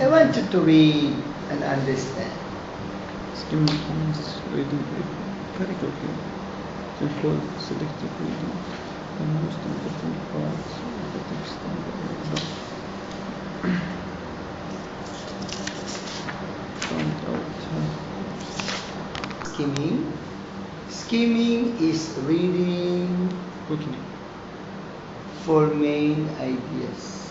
I want you to read and understand. Skimming means reading very quickly, simple, selective reading, the most important parts of the text and the paragraph. Find out Skimming. Skimming is reading quickly. for main ideas.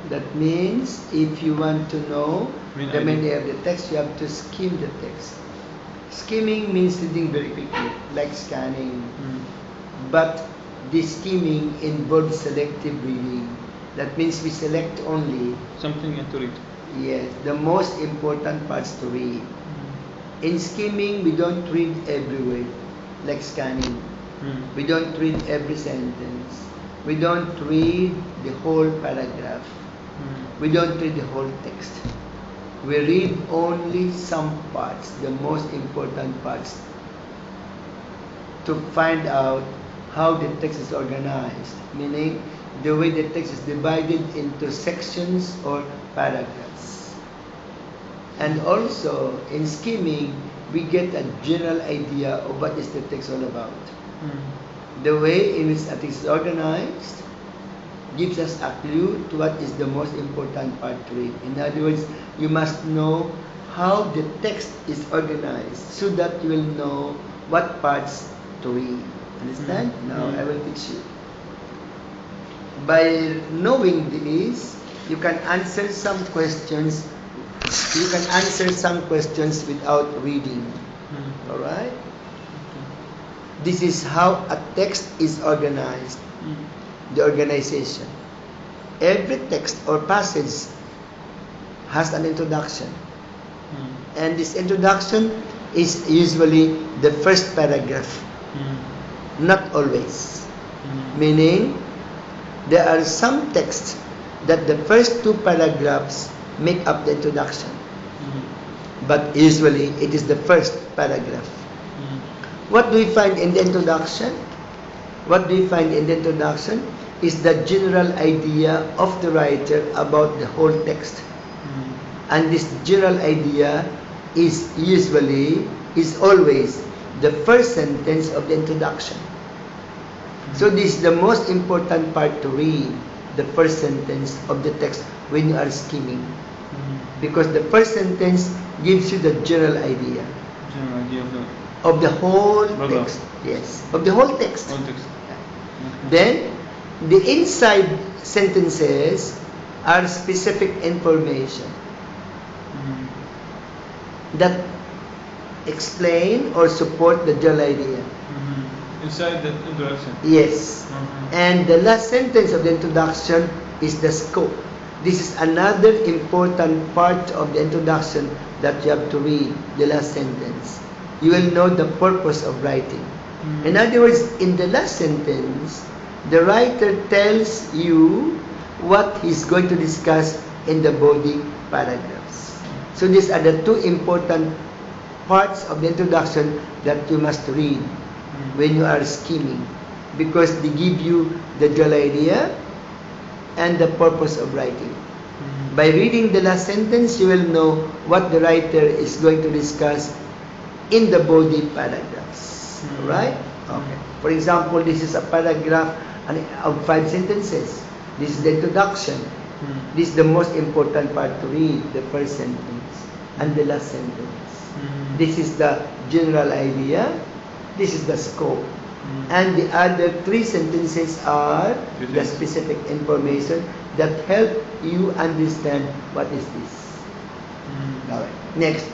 That means if you want to know the main idea of the text, you have to skim the text. Skimming means reading very quickly, like scanning. But this skimming involves selective reading. That means we select only, Something to read. yes, the most important parts to read. In skimming, we don't read every word, like scanning. We don't read every sentence. We don't read the whole paragraph. We don't read the whole text. We read only some parts, the most important parts, to find out how the text is organized, meaning the way the text is divided into sections or paragraphs. And also, in skimming, we get a general idea of what is the text all about. The way in which a text is organized gives us a clue to what is the most important part to read. In other words, you must know how the text is organized so that you will know what parts to read. Understand? Now I will teach you. By knowing this, you can answer some questions. You can answer some questions without reading. Alright? This is how a text is organized. The organization. Every text or passage has an introduction. And this introduction is usually the first paragraph. Not always. Meaning, there are some texts that the first two paragraphs make up the introduction. But usually, it is the first paragraph. What do we find in the introduction? What do we find in the introduction is the general idea of the writer about the whole text. And this general idea is always the first sentence of the introduction. So this is the most important part to read, the first sentence of the text when you are skimming. Because the first sentence gives you the general idea. General idea of the whole Paragraph. text. Yes, of the whole text. Context. Then, the inside sentences are specific information that explain or support the general idea. Inside the introduction. Yes. And the last sentence of the introduction is the scope. This is another important part of the introduction that you have to read, the last sentence. You will know the purpose of writing. In other words, in the last sentence, the writer tells you what he's going to discuss in the body paragraphs. So these are the two important parts of the introduction that you must read when you are skimming, because they give you the general idea and the purpose of writing. By reading the last sentence, you will know what the writer is going to discuss in the body paragraphs. Right? Okay. For example, this is a paragraph of 5 sentences. This is the introduction. This is the most important part to read, the first sentence and the last sentence. This is the general idea. This is the scope. And the other 3 sentences are the specific information that help you understand what is this. Alright. Next,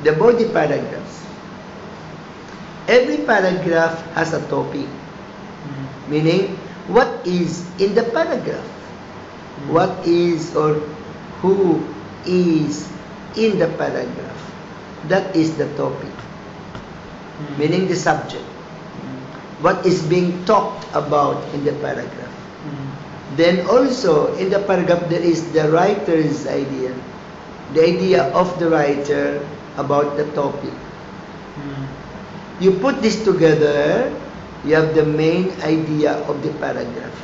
the body paragraphs. Every paragraph has a topic. Meaning, what is in the paragraph? What is or who is in the paragraph? That is the topic. Meaning the subject. What is being talked about in the paragraph. Then also in the paragraph there is the writer's idea. The idea of the writer about the topic. You put this together, you have the main idea of the paragraph.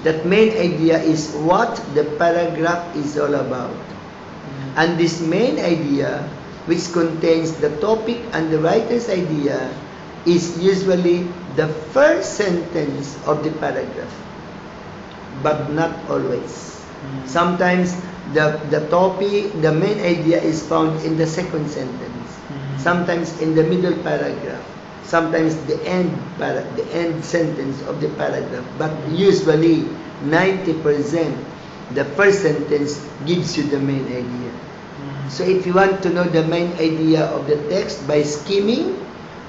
That main idea is what the paragraph is all about. And this main idea, which contains the topic and the writer's idea, is usually the first sentence of the paragraph, but not always. Sometimes the topic, the main idea is found in the second sentence, sometimes in the middle paragraph, sometimes the end sentence of the paragraph, but usually 90% the first sentence gives you the main idea. So if you want to know the main idea of the text by skimming,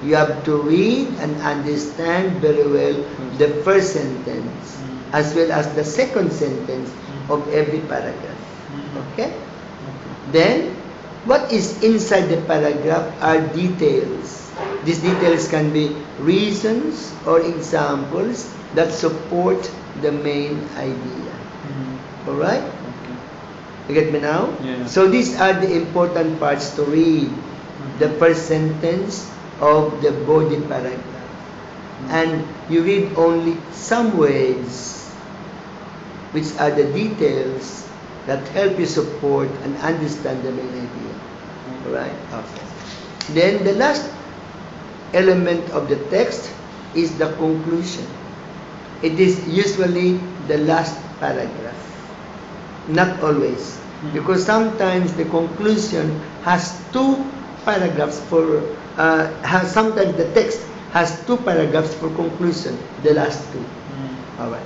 you have to read and understand very well the first sentence as well as the second sentence of every paragraph. Okay? Then, what is inside the paragraph are details. These details can be reasons or examples that support the main idea. Alright? You get me now? Yeah. So these are the important parts to read. The first sentence of the body paragraph. And you read only some words, which are the details that help you support and understand the main idea. Alright? Okay. Then the last element of the text is the conclusion. It is usually the last paragraph. Not always. Because sometimes the conclusion has two paragraphs for, sometimes the text has two paragraphs for conclusion, the last two. Alright.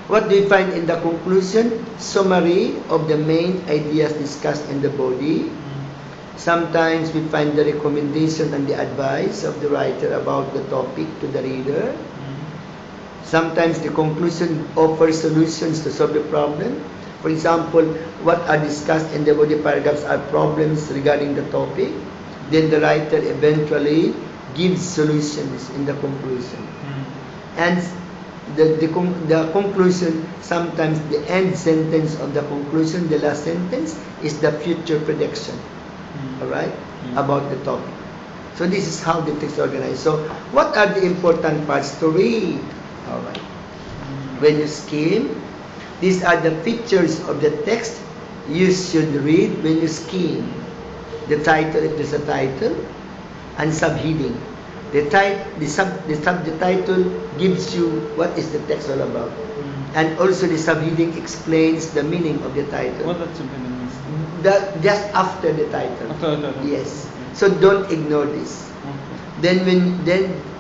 What do you find in the conclusion? Summary of the main ideas discussed in the body. Sometimes we find the recommendation and the advice of the writer about the topic to the reader. Sometimes the conclusion offers solutions to solve the problem. For example, what are discussed in the body paragraphs are problems regarding the topic. Then the writer eventually gives solutions in the conclusion. And the conclusion, sometimes the end sentence of the conclusion, the last sentence, is the future prediction. Alright? About the topic. So this is how the text is organized. So what are the important parts to read? Alright. When you skim, these are the features of the text you should read when you skim. The title, if there's a title, and subheading. The title gives you what is the text all about. And also the subheading explains the meaning of the title. What that subheading means? Just after the title. After the title. Yes. So don't ignore this. Then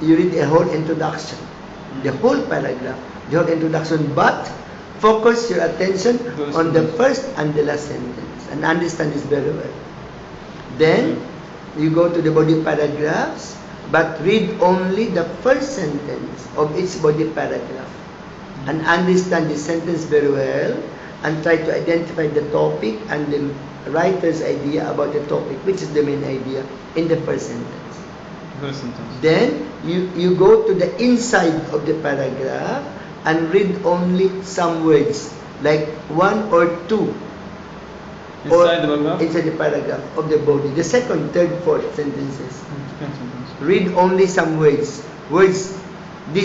you read a whole introduction. The whole paragraph. The whole introduction. But focus your attention on the first and the last sentence. And understand this very well. Then you go to the body paragraphs, but read only the first sentence of each body paragraph. And understand the sentence very well, and try to identify the topic and the writer's idea about the topic, which is the main idea, in the first sentence. First sentence. Then you go to the inside of the paragraph and read only some words, like one or two. Inside the paragraph? Inside the paragraph of the body. The second, third, fourth sentences. Second sentence. Read only some words.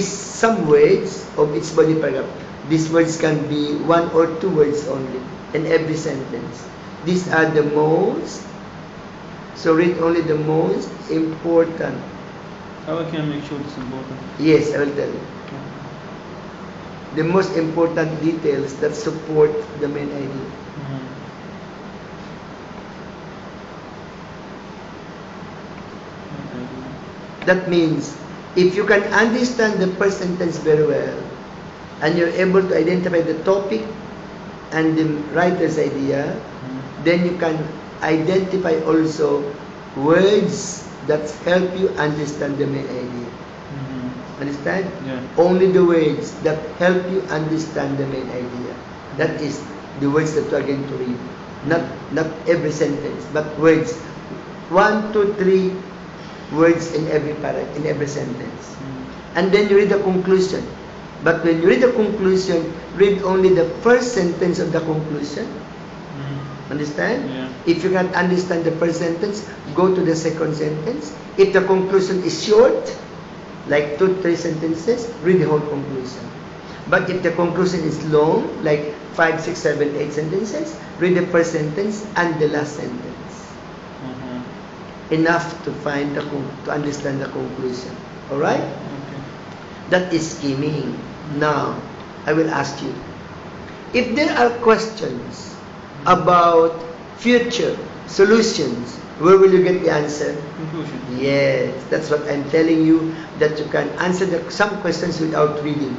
Some words of each body paragraph. These words can be one or two words only in every sentence. These are the most. So read only the most important. How can I make sure this is important? Yes, I will tell you. The most important details that support the main idea. That means, if you can understand the first sentence very well, and you're able to identify the topic and the writer's idea, then you can identify also words that help you understand the main idea. Understand? Yeah. Only the words that help you understand the main idea. That is the words that you are going to read. Not every sentence, but words. 1, 2, 3 words in every sentence. And then you read the conclusion. But when you read the conclusion, read only the first sentence of the conclusion. Understand? Yeah. If you can't understand the first sentence, go to the second sentence. If the conclusion is short, like 2, 3 sentences, read the whole conclusion. But if the conclusion is long, like 5, 6, 7, 8 sentences, read the first sentence and the last sentence. Enough to find to understand the conclusion. All right? Okay. That is skimming. Now, I will ask you, if there are questions about future solutions, where will you get the answer? Conclusion. Yes, that's what I'm telling you, that you can answer some questions without reading,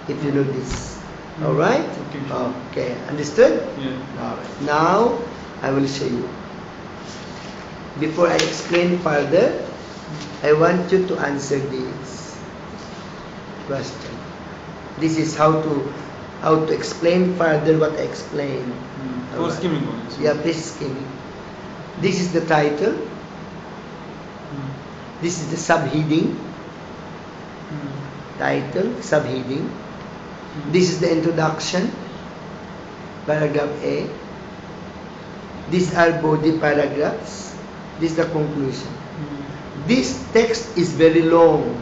if you know this. All right? Okay, sure. Okay, understood? Yeah. All right. Now, I will show you. Before I explain further, I want you to answer this question. This is how to explain further what I explained. For Alright. skimming only. So. Yeah, please skimming. This is the title. This is the subheading. Title, subheading. This is the introduction. Paragraph A. These are body paragraphs. This is the conclusion. This text is very long.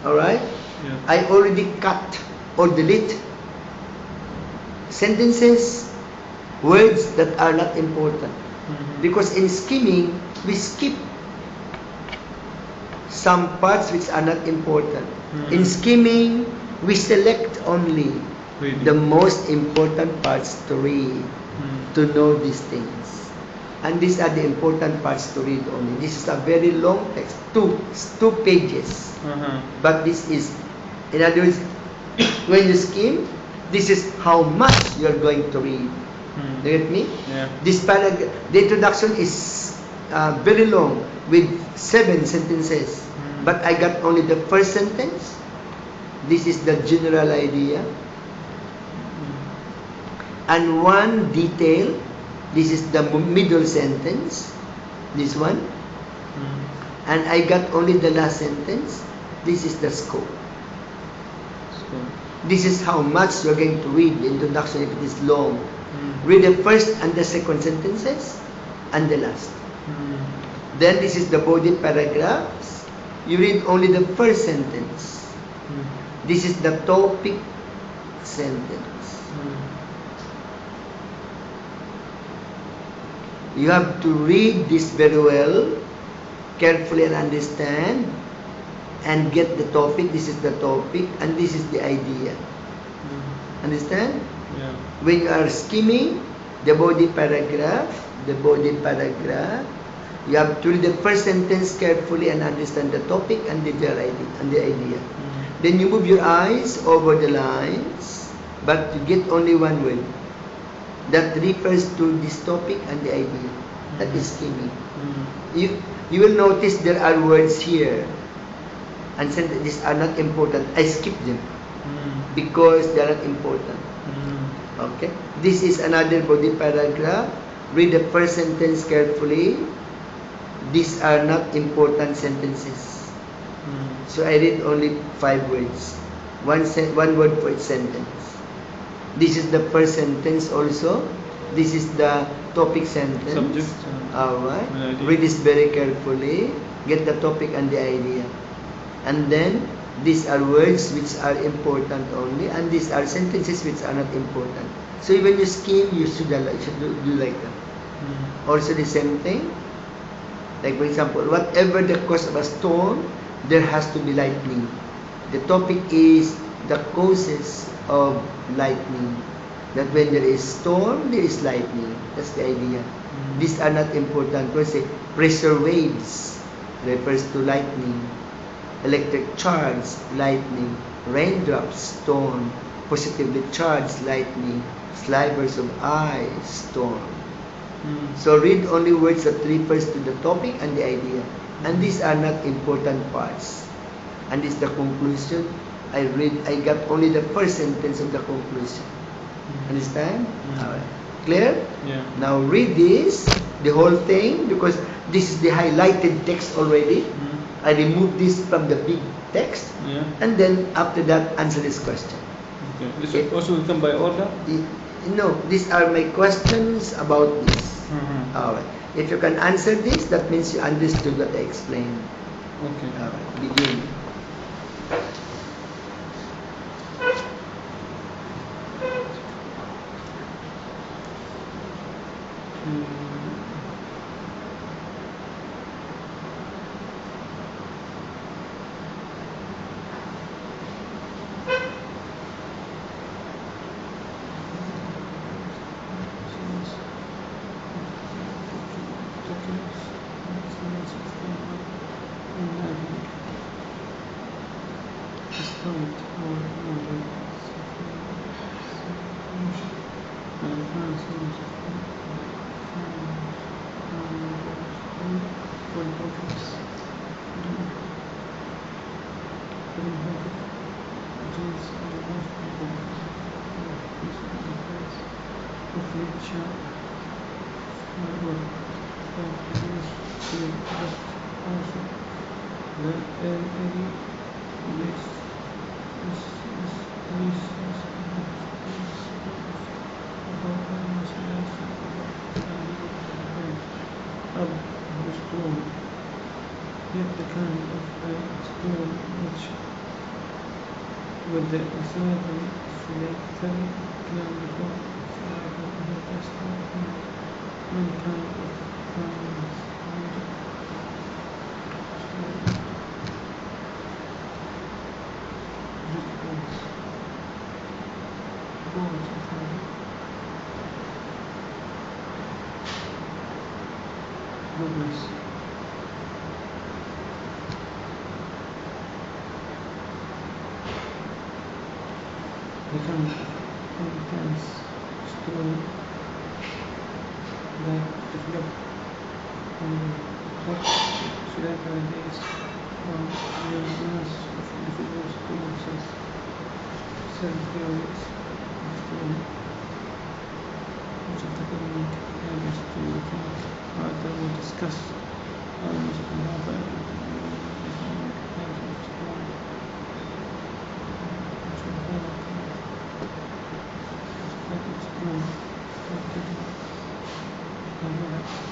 Alright? Yeah. I already cut or delete sentences, words that are not important. Because in skimming, we skip some parts which are not important. In skimming, we select only Reading. the most important parts to read, to know these things. And these are the important parts to read only. This is a very long text, two pages. But this is, in other words, when you skim, this is how much you are going to read. Do you get me? Yeah. This paragraph, the introduction is very long with 7 sentences. But I got only the first sentence. This is the general idea. And one detail. This is the middle sentence. This one. And I got only the last sentence. This is the scope. This is how much you're going to read the introduction if it is long. Read the first and the second sentences and the last. Then this is the body paragraphs. You read only the first sentence. This is the topic sentence. You have to read this very well, carefully and understand, and get the topic. This is the topic and this is the idea. Understand? Yeah. When you are skimming the body paragraph, you have to read the first sentence carefully and understand the topic and the idea. Then you move your eyes over the lines, but you get only one word that refers to this topic and the idea. That is skimming. You will notice there are words here and these are not important. I skip them because they are not important. Okay? This is another body paragraph. Read the first sentence carefully. These are not important sentences. So I read only 5 words. One word for each sentence. This is the first sentence also. This is the topic sentence. Subject. Alright. Idea. Read this very carefully. Get the topic and the idea. And then these are words which are important only, and these are sentences which are not important. So when you skim, you should do like that. Also the same thing. Like for example, whatever the cause of a storm, there has to be lightning. The topic is the causes of lightning. That when there is storm, there is lightning. That's the idea. These are not important. For say, pressure waves refers to lightning. Electric charge, lightning. Raindrops, storm. Positively charged, lightning. Slivers of ice, storm. So read only words that refers to the topic and the idea. And these are not important parts. And this is the conclusion. I got only the first sentence of the conclusion. Understand? Alright. Clear? Yeah. Now read this, the whole thing, because this is the highlighted text already. I remove this from the big text. Yeah. And then after that, answer this question. Okay. This Okay. also will come by order. No, these are my questions about this. Alright. If you can answer this, that means you understood what I explained. Okay. Begin. Yet the kind of storm which with the societal selectary plan before societal protesting mankind of violence response goals of progress. The kind of intense story that developed on the hot solitary days from the mass of individuals towards self-theories of story, which of the government areas to think further will discuss almost another Islamic kind of story, which will develop that explore what